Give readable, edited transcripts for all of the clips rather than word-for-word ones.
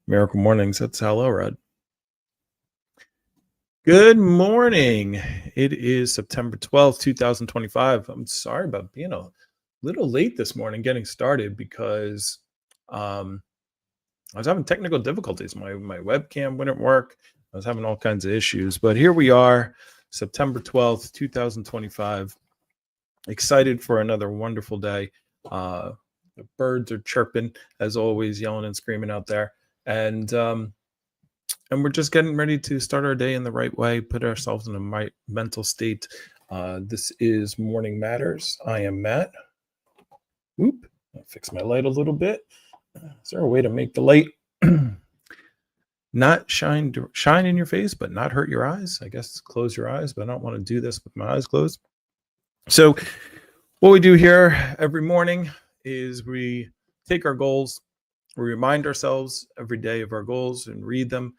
Miracle Mornings. That's hello, Red. Good morning. It is September 12th, 2025. I'm sorry about being a little late this morning getting started because um, I was having technical difficulties. My webcam wouldn't work. I was having all kinds of issues. But here we are, September 12th, 2025. Excited for another wonderful day. The birds are chirping, as always, yelling and screaming out there. And we're just getting ready to start our day in the right way, put ourselves in a right mental state. This is Morning Matters. I am Matt. Whoop. I'll fix my light a little bit. Is there a way to make the light not shine in your face, but not hurt your eyes? I guess close your eyes, but I don't want to do this with my eyes closed. So what we do here every morning is we take our goals, we remind ourselves every day of our goals and read them,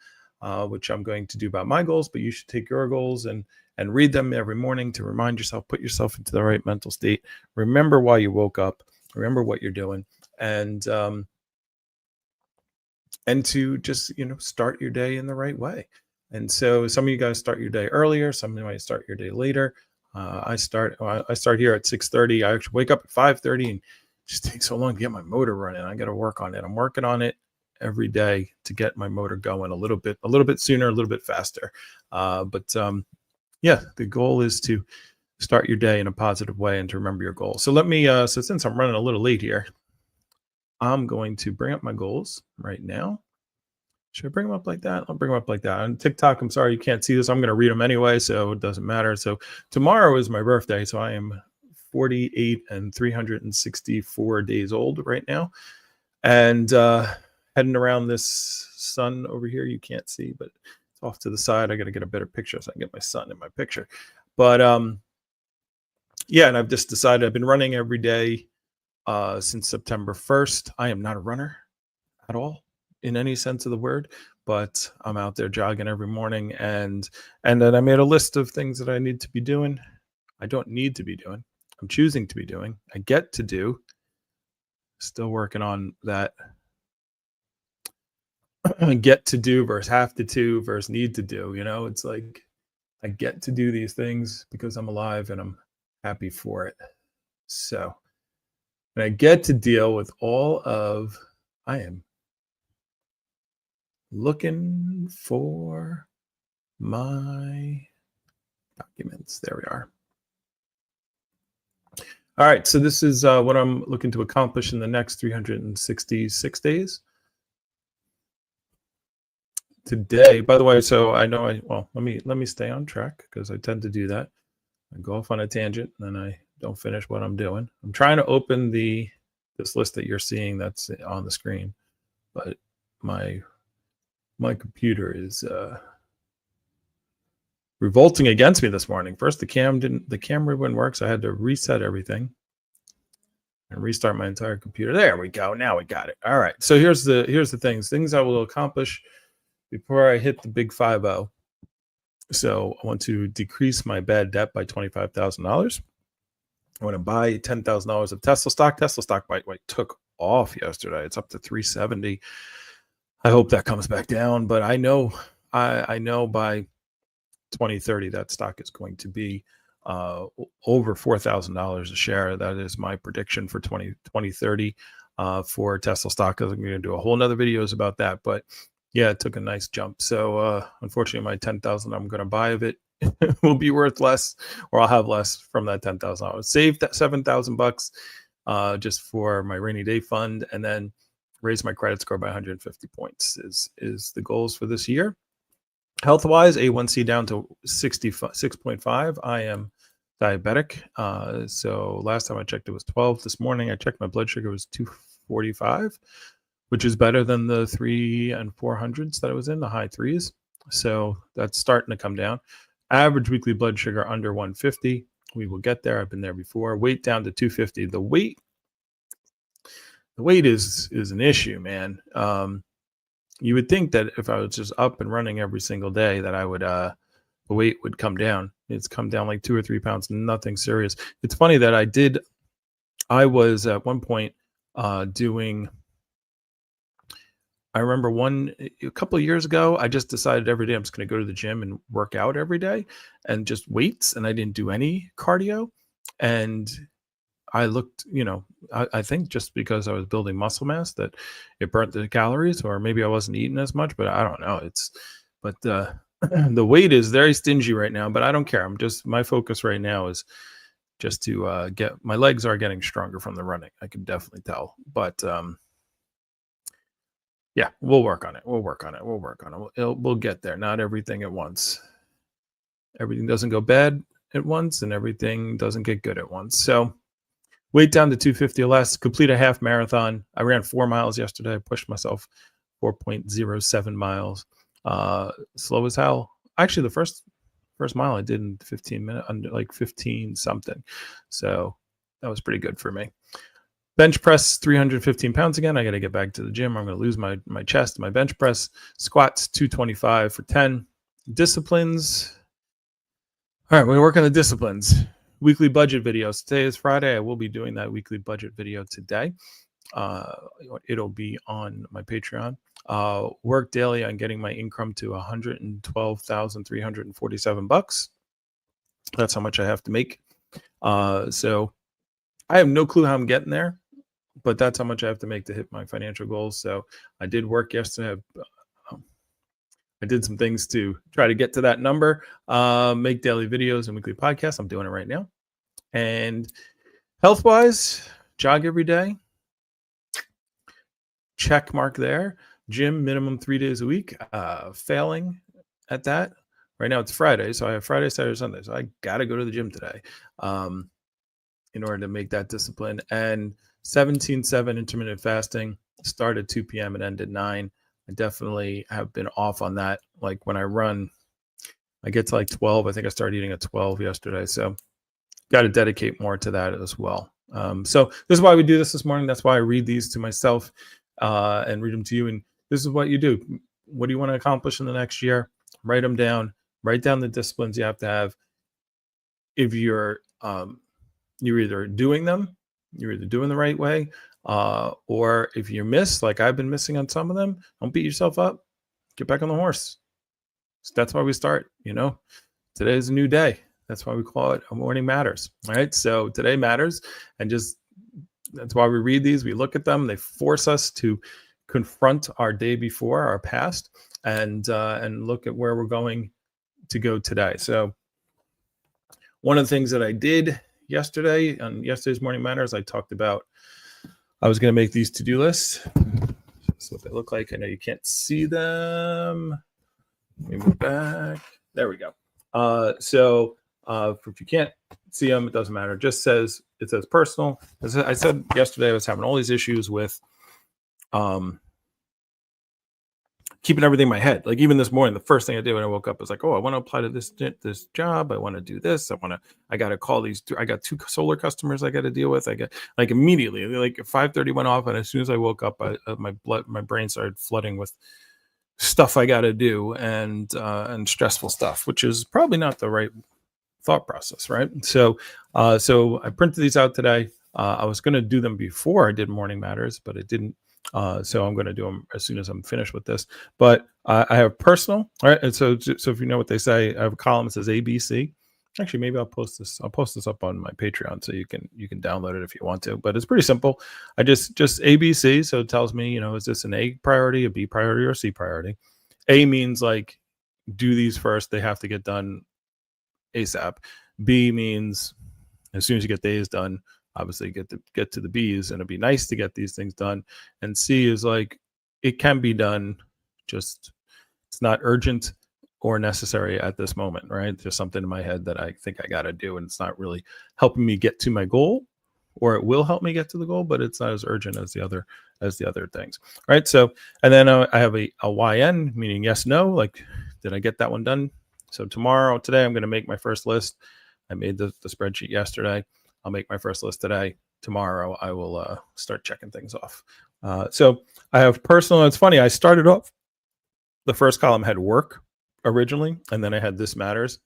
which I'm going to do about my goals, but you should take your goals and read them every morning to remind yourself, put yourself into the right mental state. Remember why you woke up, remember what you're doing, and to just, start your day in the right way. And so some of you guys start your day earlier, some of you might start your day later. I start here at 6:30. I actually wake up at 5:30 and just takes so long to get my motor running. I got to work on it. I'm working on it every day to get my motor going a little bit sooner, a little bit faster. Yeah, the goal is to start your day in a positive way and to remember your goals. So let me, so since I'm running a little late here, I'm going to bring up my goals right now. Should I bring them up like that? I'll bring them up like that. On TikTok, I'm sorry you can't see this. I'm going to read them anyway, so it doesn't matter. So tomorrow is my birthday, so I am 48 and 364 days old right now. And heading around this sun over here, you can't see, but it's off to the side. I got to get a better picture so I can get my son in my picture. But yeah, and I've just decided I've been running every day since September 1st. I am not a runner at all in any sense of the word, but I'm out there jogging every morning, and then I made a list of things that I need to be doing. I don't need to be doing. I'm choosing to be doing. I get to do. Still working on that. Get to do versus have to do versus need to do. It's like I get to do these things because I'm alive and I'm happy for it. So, and I get to deal with I am looking for my documents. There we are. All right. So this is what I'm looking to accomplish in the next 366 days. Today, by the way, so I know let me stay on track because I tend to do that. I go off on a tangent and then I don't finish what I'm doing. I'm trying to open this list that you're seeing that's on the screen, but my computer is revolting against me this morning. First, the camera wouldn't work, so I had to reset everything and restart my entire computer. There we go. Now we got it. All right. So here's the things I will accomplish before I hit the big 5-0. So I want to decrease my bad debt by $25,000. I want to buy $10,000 of Tesla stock. Tesla stock took off yesterday. It's up to 370. I hope that comes back down, but I know by 2030 that stock is going to be over $4,000 a share. That is my prediction for 2030 for Tesla stock. I'm going to do a whole nother videos about that, but yeah, it took a nice jump. So unfortunately, my 10,000 I'm going to buy of it will be worth less, or I'll have less from that 10,000. I would save that $7,000 just for my rainy day fund, and then raise my credit score by 150 points is the goals for this year. Health wise, A1C down to 6.5. I am diabetic. So last time I checked, it was 12. This morning I checked, my blood sugar was 245, which is better than the 3 and 400s that I was in, the high threes. So that's starting to come down. Average weekly blood sugar under 150. We will get there. I've been there before. Weight down to 250. The weight is an issue, man. You would think that if I was just up and running every single day that I would the weight would come down. It's come down like 2 or 3 pounds, nothing serious. It's funny that I was at one point doing I remember a couple of years ago, I just decided every day I'm just going to go to the gym and work out every day and just weights. And I didn't do any cardio. And I looked, I think just because I was building muscle mass that it burnt the calories, or maybe I wasn't eating as much, but I don't know. But the weight is very stingy right now, but I don't care. My focus right now is just to get my legs are getting stronger from the running. I can definitely tell, but yeah, we'll work on it. We'll get there. Not everything at once. Everything doesn't go bad at once, and everything doesn't get good at once. So weight down to 250 or less. Complete a half marathon. I ran 4 miles yesterday. I pushed myself 4.07 miles. Slow as hell. Actually, the first mile I did in 15 minutes, under like 15 something. So that was pretty good for me. Bench press 315 pounds again. I got to get back to the gym. I'm going to lose my chest, my bench press. Squats 225 for 10. Disciplines. All right, we're working on the disciplines. Weekly budget videos. Today is Friday. I will be doing that weekly budget video today. It'll be on my Patreon. Work daily on getting my income to $112,347. That's how much I have to make. So I have no clue how I'm getting there, but that's how much I have to make to hit my financial goals. So I did work yesterday. I did some things to try to get to that number, make daily videos and weekly podcasts. I'm doing it right now. And health-wise, jog every day. Check mark there. Gym minimum 3 days a week. Failing at that. Right now it's Friday, so I have Friday, Saturday, Sunday. So I got to go to the gym today in order to make that discipline. And 17/7 intermittent fasting. Start at 2 p.m. and end at 9. I definitely have been off on that. Like when I run, I get to like 12. I think I started eating at 12 yesterday. So got to dedicate more to that as well. So this is why we do this morning. That's why I read these to myself and read them to you. And this is what you do. What do you want to accomplish in the next year? Write them down. Write down the disciplines you have to have. If you're either doing them, you're either doing the right way, or if you miss, like I've been missing on some of them, don't beat yourself up. Get back on the horse. So that's why we start. Today is a new day. That's why we call it A Morning Matters. All right. So today matters. And that's why we read these. We look at them. They force us to confront our day before, our past, and look at where we're going to go today. So one of the things that I did yesterday on yesterday's Morning Matters, I talked about I was going to make these to-do lists. That's what they look like. I know you can't see them. Let me move back. There we go. So if you can't see them, it doesn't matter. It says personal. As I said yesterday, I was having all these issues with keeping everything in my head. Like even this morning, the first thing I did when I woke up was like, oh, I want to apply to this job. I want to do this. I got to call these. I got 2 solar customers I got to deal with. I got like immediately, like 5:30 went off. And as soon as I woke up, my brain started flooding with stuff I got to do and stressful stuff, which is probably not the right thought process. Right. So I printed these out today. I was going to do them before I did Morning Matters, but it didn't. So I'm going to do them as soon as I'm finished with this. But I have personal, all right? And so if you know what they say, I have a column that says ABC. Actually, maybe I'll post this up on my Patreon so you can download it if you want to. But it's pretty simple. I just ABC. So it tells me, is this an A priority, a B priority, or a C priority? A means like do these first. They have to get done ASAP. B means as soon as you get the A's done, obviously get to the B's, and it'd be nice to get these things done. And C is like it can be done, just it's not urgent or necessary at this moment, right? Just something in my head that I think I got to do, and it's not really helping me get to my goal, or it will help me get to the goal, but it's not as urgent as the other things, right? So, and then I have a YN, meaning yes, no, like did I get that one done? So today I'm going to make my first list. I made the spreadsheet yesterday. I'll make my first list today. Tomorrow, I will start checking things off. So I have personal. It's funny. I started off, the first column had work originally, and then I had This Matters,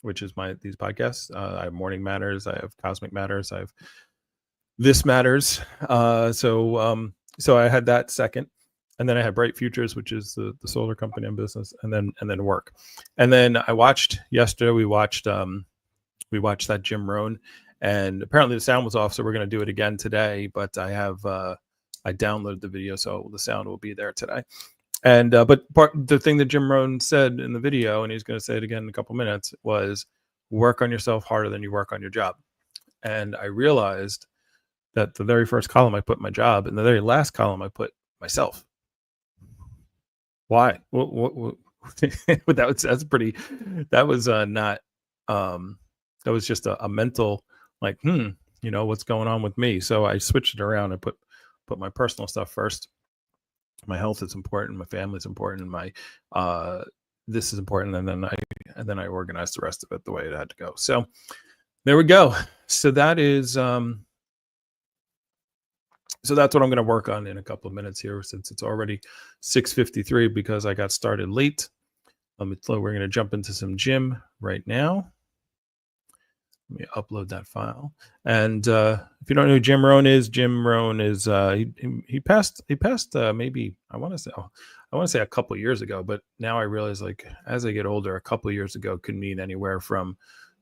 which is these podcasts. I have Morning Matters. I have Cosmic Matters. I have This Matters. So I had that second. and then I had Bright Futures, which is the solar company in business, and then work. And then I watched yesterday. We watched that Jim Rohn, and apparently the sound was off, so we're going to do it again today. But I downloaded the video, so the sound will be there today. And but the thing that Jim Rohn said in the video, and he's going to say it again in a couple minutes, was work on yourself harder than you work on your job. And I realized that the very first column I put my job, and the very last column I put myself. Why? That's pretty. That was not. That was just a mental, like, what's going on with me? So I switched it around and put my personal stuff first. My health is important, my family is important, and my this is important, and then I organized the rest of it the way it had to go. So there we go. So that is so that's what I'm going to work on in a couple of minutes here, since it's already 6:53 because I got started late. We're going to jump into some gym right now. Let me upload that file. And if you don't know who Jim Rohn is he passed maybe I want to say a couple years ago, but now I realize, like, as I get older, a couple years ago could mean anywhere from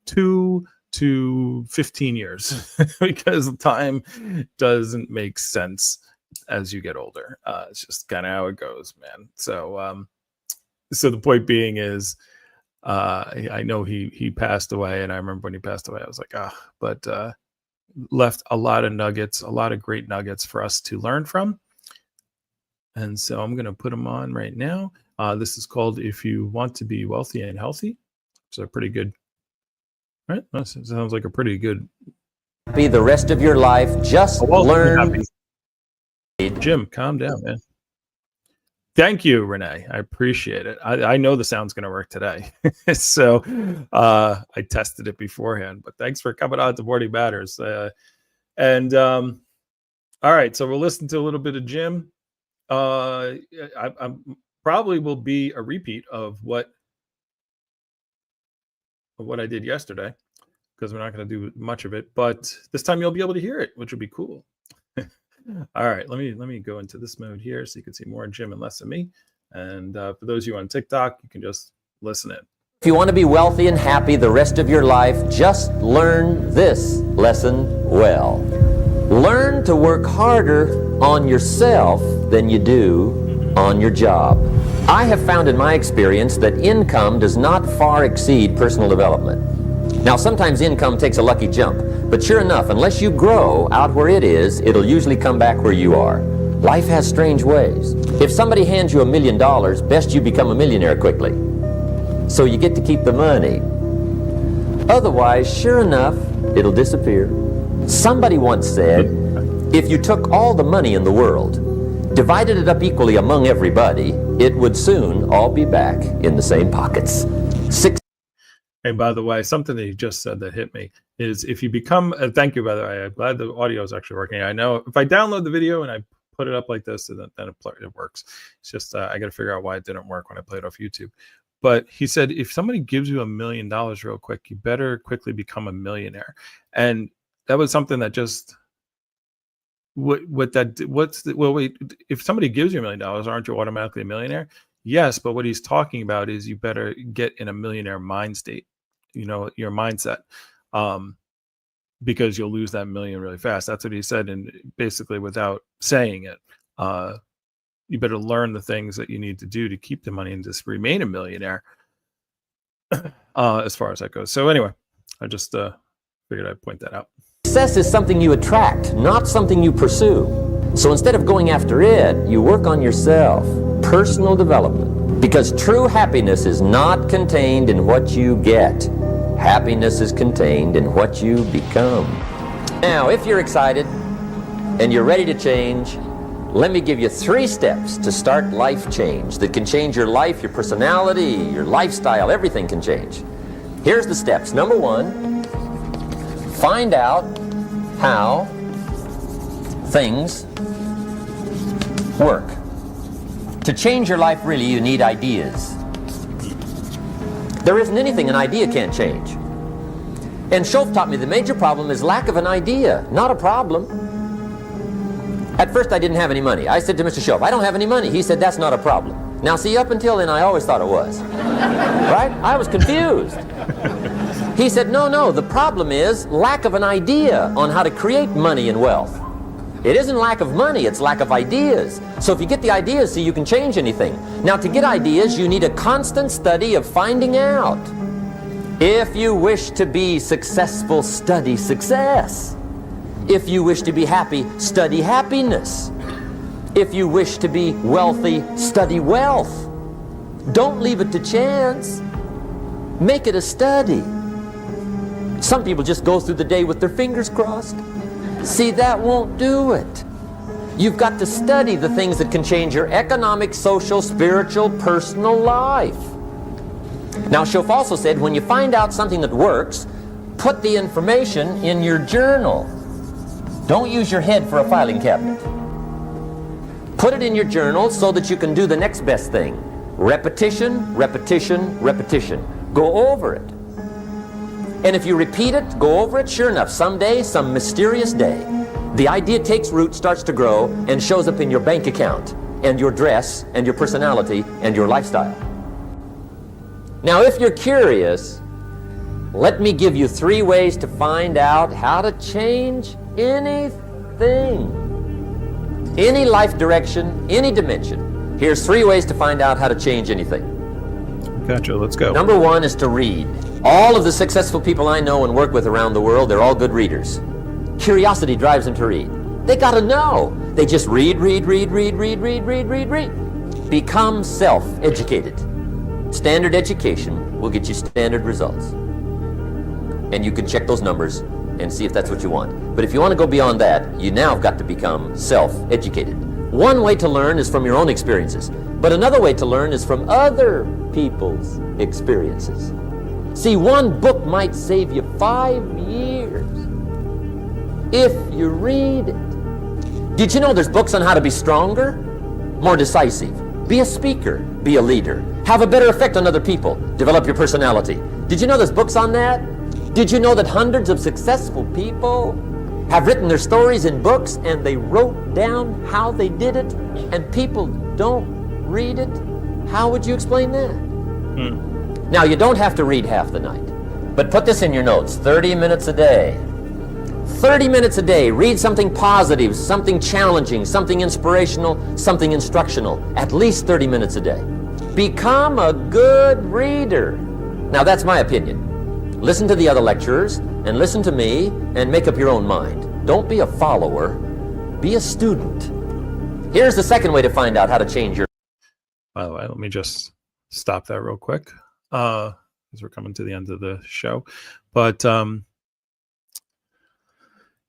2 to 15 years because time doesn't make sense as you get older. It's just kind of how it goes, man. So so the point being is, I know he passed away, and I remember when he passed away, I was like, but left a lot of nuggets, a lot of great nuggets for us to learn from. And so I'm going to put them on right now. This is called "If You Want to Be Wealthy and Healthy." So pretty good, right? That sounds like a pretty good. Be the rest of your life. Just learn. Jim, calm down, man. Thank you, Renee. I appreciate it. I know the sound's going to work today. So I tested it beforehand, but thanks for coming on to Morning Matters. All right, so we'll listen to a little bit of Jim. I'm probably will be a repeat of what I did yesterday, because we're not going to do much of it, but this time you'll be able to hear it, which would be cool. All right, let me go into this mode here so you can see more of Jim and less of me. And for those of you on TikTok, you can just listen in. If you want to be wealthy and happy the rest of your life, just learn this lesson well. Learn to work harder on yourself than you do on your job. I have found in my experience that income does not far exceed personal development. Now, sometimes income takes a lucky jump, but sure enough, unless you grow out where it is, it'll usually come back where you are. Life has strange ways. If somebody hands you $1 million, best you become a millionaire quickly, so you get to keep the money. Otherwise, sure enough, it'll disappear. Somebody once said, if you took all the money in the world, divided it up equally among everybody, it would soon all be back in the same pockets. Hey, by the way, something that you just said that hit me is, if you become, thank you, by the way, I'm glad the audio is actually working. I know if I download the video and I put it up like this, then it works. It's just, I got to figure out why it didn't work when I played off YouTube. But he said, if somebody gives you $1 million real quick, you better quickly become a millionaire. And that was something that just, if somebody gives you $1 million, aren't you automatically a millionaire? Yes, but what he's talking about is you better get in a millionaire mind state, your mindset, because you'll lose that million really fast. That's what he said. And basically, without saying it, you better learn the things that you need to do to keep the money and just remain a millionaire, as far as that goes. So anyway, I just figured I'd point that out. Success is something you attract, not something you pursue. So instead of going after it, you work on yourself. Personal development. Because true happiness is not contained in what you get. Happiness is contained in what you become. Now, if you're excited and you're ready to change, let me give you 3 steps to start life change that can change your life, your personality, your lifestyle. Everything can change. Here's the steps. Number 1, find out how things work. To change your life, really, you need ideas. There isn't anything an idea can't change. And Sept taught me the major problem is lack of an idea, not a problem. At first I didn't have any money. I said to Mr. Shoaff, I don't have any money. He said, that's not a problem. Now see, up until then I always thought it was. Right? I was confused. He said, no, the problem is lack of an idea on how to create money and wealth. It isn't lack of money, it's lack of ideas. So if you get the ideas, see, you can change anything. Now to get ideas, you need a constant study of finding out. If you wish to be successful, study success. If you wish to be happy, study happiness. If you wish to be wealthy, study wealth. Don't leave it to chance. Make it a study. Some people just go through the day with their fingers crossed. See, that won't do it. You've got to study the things that can change your economic, social, spiritual, personal life. Now, Shoaff also said, when you find out something that works, put the information in your journal. Don't use your head for a filing cabinet. Put it in your journal so that you can do the next best thing. Repetition, repetition, repetition. Go over it. And if you repeat it, go over it, sure enough, someday, some mysterious day, the idea takes root, starts to grow, and shows up in your bank account, and your dress, and your personality, and your lifestyle. Now, if you're curious, let me give you 3 ways to find out how to change anything. Any life direction, any dimension. Here's 3 ways to find out how to change anything. Gotcha, let's go. Number 1 is to read. All of the successful people I know and work with around the world, they're all good readers. Curiosity drives them to read. They gotta know. They just read. Become self-educated. Standard education will get you standard results. And you can check those numbers and see if that's what you want. But if you want to go beyond that, you now have got to become self-educated. One way to learn is from your own experiences, but another way to learn is from other people's experiences. See, one book might save you 5 years if you read it. Did you know there's books on how to be stronger, more decisive, be a speaker, be a leader, have a better effect on other people, develop your personality? Did you know there's books on that? Did you know that hundreds of successful people have written their stories in books and they wrote down how they did it, and people don't read it? How would you explain that? Now, you don't have to read half the night, but put this in your notes, 30 minutes a day. 30 minutes a day, read something positive, something challenging, something inspirational, something instructional, at least 30 minutes a day. Become a good reader. Now, that's my opinion. Listen to the other lecturers, and listen to me, and make up your own mind. Don't be a follower, be a student. Here's the second way to find out how to change your... By the way, let me just stop that real quick, because we're coming to the end of the show. But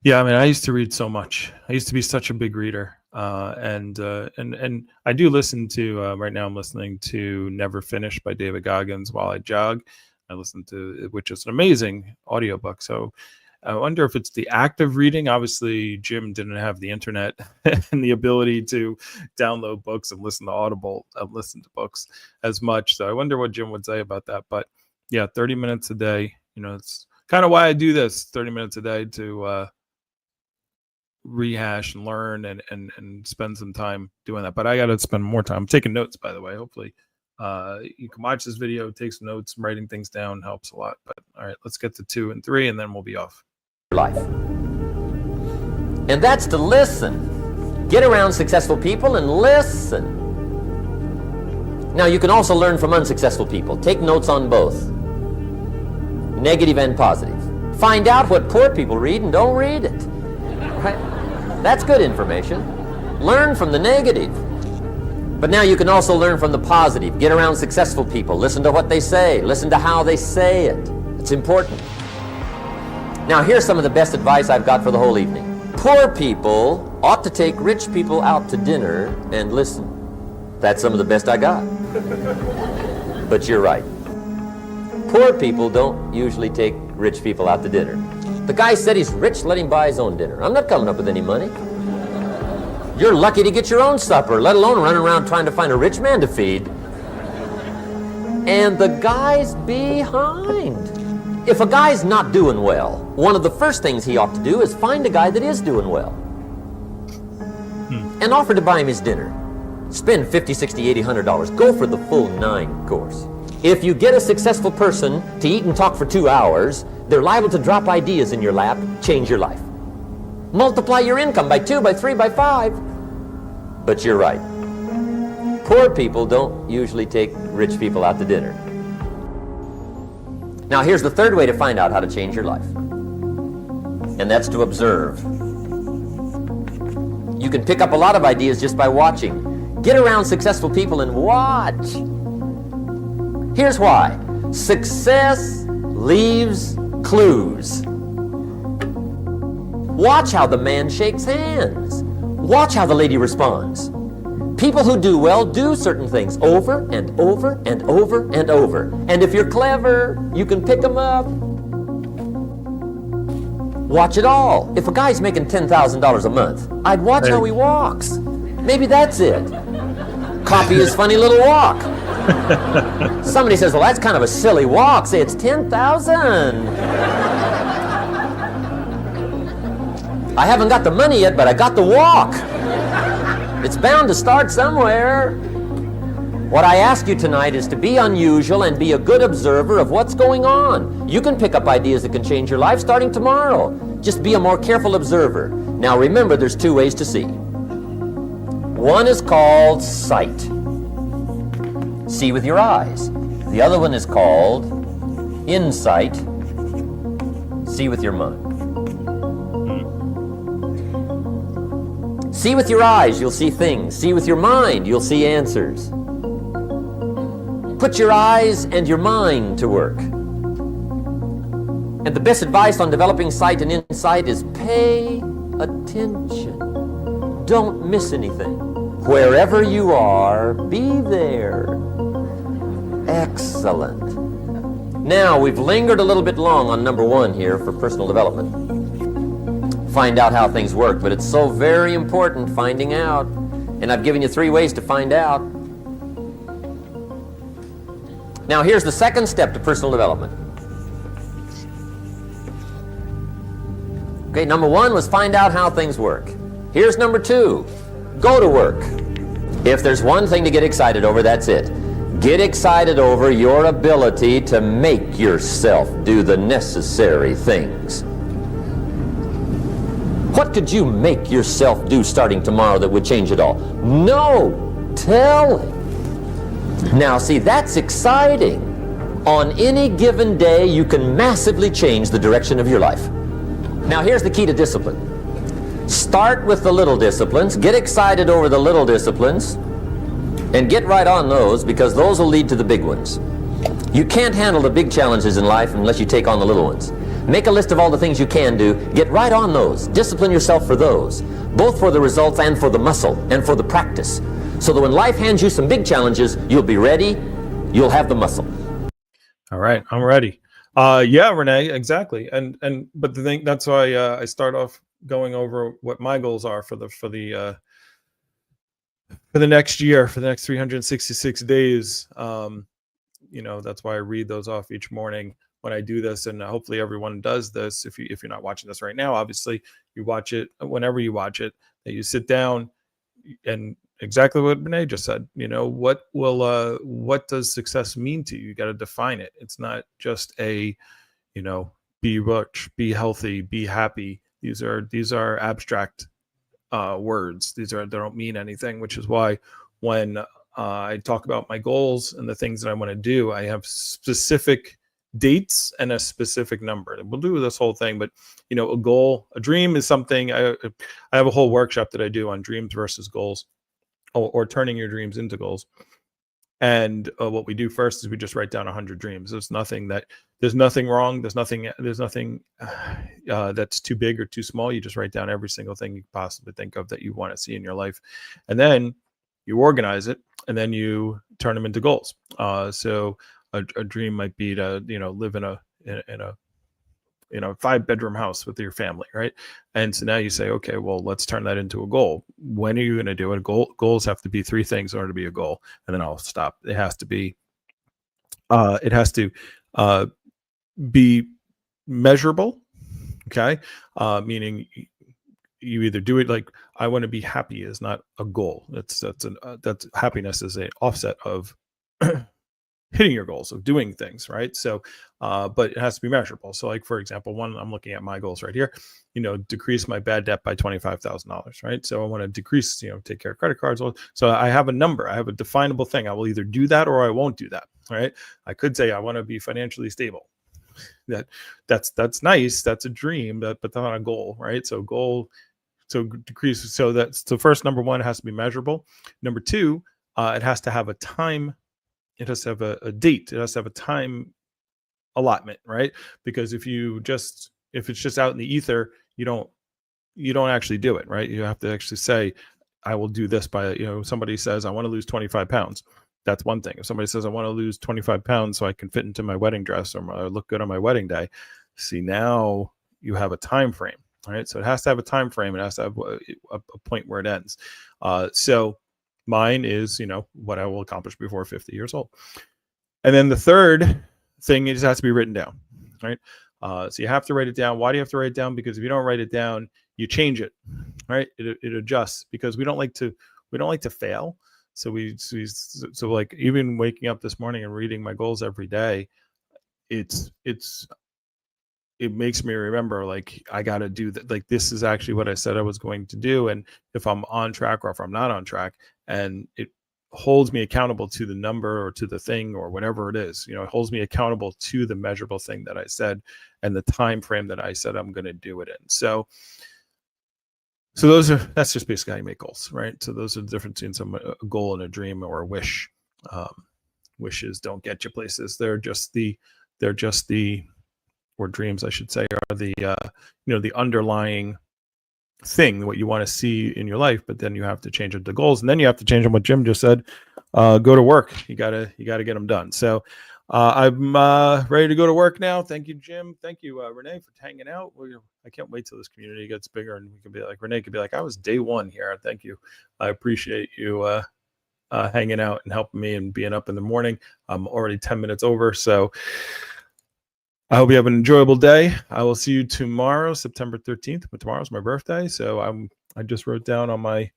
yeah, I mean, I used to read so much. I used to be such a big reader, and I do listen to. Right now, I'm listening to "Never Finish" by David Goggins while I jog. I listen to, which is an amazing audiobook. So I wonder if it's the act of reading. Obviously, Jim didn't have the internet and the ability to download books and listen to books as much. So I wonder what Jim would say about that. But yeah, 30 minutes a day. You know, it's kind of why I do this. 30 minutes a day to rehash and learn and spend some time doing that. But I got to spend more time. I'm taking notes, by the way. Hopefully you can watch this video, take some notes. Writing things down helps a lot. But all right, let's get to 2 and 3 and then we'll be off. Life. And that's to listen. Get around successful people and listen. Now, you can also learn from unsuccessful people. Take notes on both, negative and positive. Find out what poor people read and don't read it. Right? That's good information. Learn from the negative. But now you can also learn from the positive. Get around successful people. Listen to what they say. Listen to how they say it. It's important. Now, here's some of the best advice I've got for the whole evening. Poor people ought to take rich people out to dinner and listen. That's some of the best I got. But you're right. Poor people don't usually take rich people out to dinner. The guy said he's rich, let him buy his own dinner. I'm not coming up with any money. You're lucky to get your own supper, let alone running around trying to find a rich man to feed. And the guy's behind. If a guy's not doing well, one of the first things he ought to do is find a guy that is doing well. and offer to buy him his dinner. Spend $50, $60, $80, $100. Go for the full 9 course. If you get a successful person to eat and talk for 2 hours, they're liable to drop ideas in your lap, change your life. Multiply your income by 2, by 3, by 5. But you're right. Poor people don't usually take rich people out to dinner. Now here's the third way to find out how to change your life. And that's to observe. You can pick up a lot of ideas just by watching. Get around successful people and watch. Here's why. Success leaves clues. Watch how the man shakes hands. Watch how the lady responds. People who do well do certain things over and over and over and over. And if you're clever, you can pick them up. Watch it all. If a guy's making $10,000 a month, I'd watch how he walks. Maybe that's it. Copy his funny little walk. Somebody says, well, that's kind of a silly walk. Say, it's 10,000. I haven't got the money yet, but I got the walk. It's bound to start somewhere. What I ask you tonight is to be unusual and be a good observer of what's going on. You can pick up ideas that can change your life starting tomorrow. Just be a more careful observer. Now remember, there's 2 ways to see. One is called sight. See with your eyes. The other one is called insight. See with your mind. See with your eyes, you'll see things. See with your mind, you'll see answers. Put your eyes and your mind to work. And the best advice on developing sight and insight is pay attention. Don't miss anything. Wherever you are, be there. Excellent. Now, we've lingered a little bit long on number 1 here for personal development. Find out how things work, but it's so very important finding out. And I've given you 3 ways to find out. Now here's the second step to personal development. Okay, number 1 was find out how things work. Here's number 2, go to work. If there's one thing to get excited over, that's it. Get excited over your ability to make yourself do the necessary things. What could you make yourself do starting tomorrow that would change it all? No, tell him. Now see, that's exciting. On any given day, you can massively change the direction of your life. Now here's the key to discipline. Start with the little disciplines, get excited over the little disciplines, and get right on those, because those will lead to the big ones. You can't handle the big challenges in life unless you take on the little ones. Make a list of all the things you can do, get right on those, discipline yourself for those, both for the results and for the muscle and for the practice. So that when life hands you some big challenges, you'll be ready, you'll have the muscle. All right, I'm ready. Yeah, Renee, exactly. But the thing, that's why I start off going over what my goals are for the next year, for the next 366 days. That's why I read those off each morning when I do this, and hopefully everyone does this. If you're not watching this right now, obviously you watch it whenever you watch it, that you sit down and exactly what Renee just said. What does success mean to you? You got to define it. It's not just be rich, be healthy, be happy. These are abstract words. They don't mean anything, which is why when I talk about my goals and the things that I want to do, I have specific dates and a specific number. We'll do this whole thing, but a dream is something. I have a whole workshop that I do on dreams versus goals, or turning your dreams into goals. And what we do first is we just write down 100 dreams. There's nothing wrong. There's nothing that's too big or too small. You just write down every single thing you possibly think of that you want to see in your life. And then you organize it, and then you turn them into goals. So a dream might be to, live in a 5-bedroom house with your family, right? And so now you say, okay, well, let's turn that into a goal. When are you going to do it? Goals have to be 3 things in order to be a goal. And then I'll stop. It has to be measurable. Okay. Meaning you either do it like I want to be happy is not a goal. That's happiness is an offset of hitting your goals, of doing things, right? So, but it has to be measurable. So, like for example, one, I'm looking at my goals right here. Decrease my bad debt by $25,000, right? So I want to decrease, take care of credit cards. So I have a number, I have a definable thing. I will either do that or I won't do that, right? I could say I want to be financially stable. That's nice. That's a dream, but that's not a goal, right? So decrease. So that's the first. Number one, it has to be measurable. Number two, it has to have a time. It has to have a date. It has to have a time allotment, right? Because if it's just out in the ether, you don't actually do it, right? You have to actually say, I will do this by, somebody says, I want to lose 25 pounds. That's one thing. If somebody says, I want to lose 25 pounds so I can fit into my wedding dress or look good on my wedding day. See, now you have a time frame, right? So it has to have a time frame. It has to have a point where it ends. So mine is, what I will accomplish before 50 years old. And then the third thing, it just has to be written down, right? So you have to write it down. Why do you have to write it down? Because if you don't write it down, you change it, right? It adjusts, because we don't like to fail. So so like even waking up this morning and reading my goals every day, it makes me remember, like, I got to do that. Like, this is actually what I said I was going to do. And if I'm on track or if I'm not on track, and it holds me accountable to the number or to the thing or whatever it is, it holds me accountable to the measurable thing that I said and the time frame that I said I'm going to do it in. So that's just basically how you make goals, right? So those are the difference between a goal and a dream or a wish. Wishes don't get you places. They're just the or dreams, I should say, are the underlying thing, what you want to see in your life. But then you have to change it to goals, and then you have to change them. What Jim just said, go to work. You gotta get them done. So I'm ready to go to work now. Thank you, Jim. Thank you, Renee, for hanging out. I can't wait till this community gets bigger, and we can be like, Renee could be like, I was day one here. Thank you. I appreciate you hanging out and helping me and being up in the morning. I'm already 10 minutes over, so I hope you have an enjoyable day. I will see you tomorrow, September 13th. But tomorrow's my birthday, so I just wrote down on my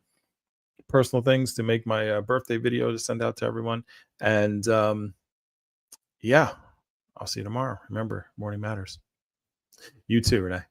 personal things to make my birthday video to send out to everyone. And yeah, I'll see you tomorrow. Remember, morning matters. You too, Renee.